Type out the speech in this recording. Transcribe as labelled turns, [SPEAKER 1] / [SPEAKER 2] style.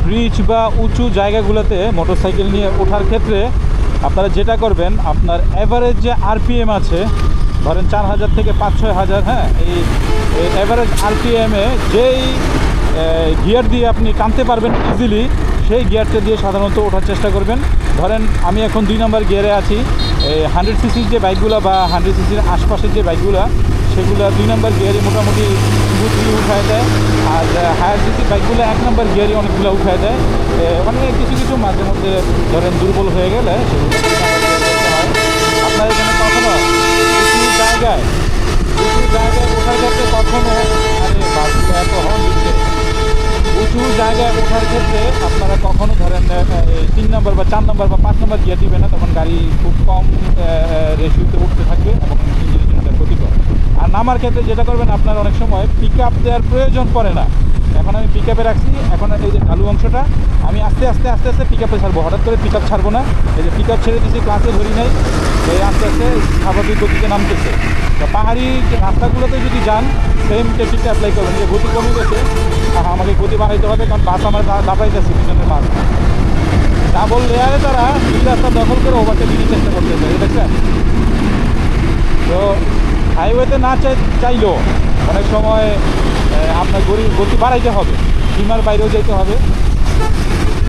[SPEAKER 1] Bridge বা উঁচু জায়গাগুলোতে মোটরসাইকেল নিয়ে ওঠার ক্ষেত্রে আপনারা যেটা করবেন, আপনার অ্যাভারেজ যে আরপিএম আছে, ধরেন 4000 থেকে 5-6 হাজার, হ্যাঁ, এই অ্যাভারেজ আরপিএমে যেই গিয়ার দিয়ে আপনি টানতে পারবেন ইজিলি, সেই গিয়ারটা দিয়ে সাধারণত ওঠার চেষ্টা করবেন। ধরেন আমি এখন 2 নম্বর গিয়ারে আছি। 100 সিসির যে বাইকগুলো বা 100 সিসির আশপাশের যে বাইকগুলো, সেগুলো 2 নম্বর গিয়ারে মোটামুটি স্মুথলি উঠায় দেয়। আর হায়ার সিসির বাইকগুলো 1 নম্বর গিয়ারই অনেকগুলো উঠায় দেয়। অনেক কিছু কিছু মাঝে মধ্যে ধরেন দুর্বল হয়ে গেলে সেগুলো 2 নম্বর গিয়ারে করতে হয়। আপনার এখানে কখনো উঁচু জায়গায় ওঠার ক্ষেত্রে কখনো, আরে বাসগুলো এত হর্ন দিচ্ছে, উঁচু জায়গায় ওঠার ক্ষেত্রে আপনারা কখনো ধরেন 3 নম্বর বা 4 নম্বর বা 5 নম্বর গিয়ার দিবে না, তখন গাড়ি খুব কম রেশিওতে উঠতে থাকবে এবং ইঞ্জিনের জন্য এটা ক্ষতিকর। আর নামার ক্ষেত্রে যেটা করবেন, আপনার অনেক সময় পিক আপ দেওয়ার প্রয়োজন পড়ে না। এখন আমি পিক আপে রাখছি, এখন এই যে ঢালু অংশটা আমি আস্তে আস্তে আস্তে আস্তে পিক আপে ছাড়বো, হঠাৎ করে পিক আপ ছাড়বো না। এই যে পিক আপ ছেড়ে দিচ্ছি, ক্লাসে ধরি নাই, এই আস্তে আস্তে স্বাভাবিক গতিতে নামতেছে। তো পাহাড়ি রাস্তাগুলোতে যদি যান, সেম টেকনিকটা অ্যাপ্লাই করবেন। যে গতি কমে গেছে, আমাকে গতি বাড়াইতে হবে, কারণ বাস আমার দাবাইতেছে পিছনের মাছ। ডাবল লেয়ারে তারা এই রাস্তা দখল করে ওভারটেক নিতে চেষ্টা করতেছে, দেখছেন? তো হাইওয়েতে না চাইলেও অনেক সময় আপনার গতি বাড়াইতে হবে, সীমার বাইরেও যেতে হবে।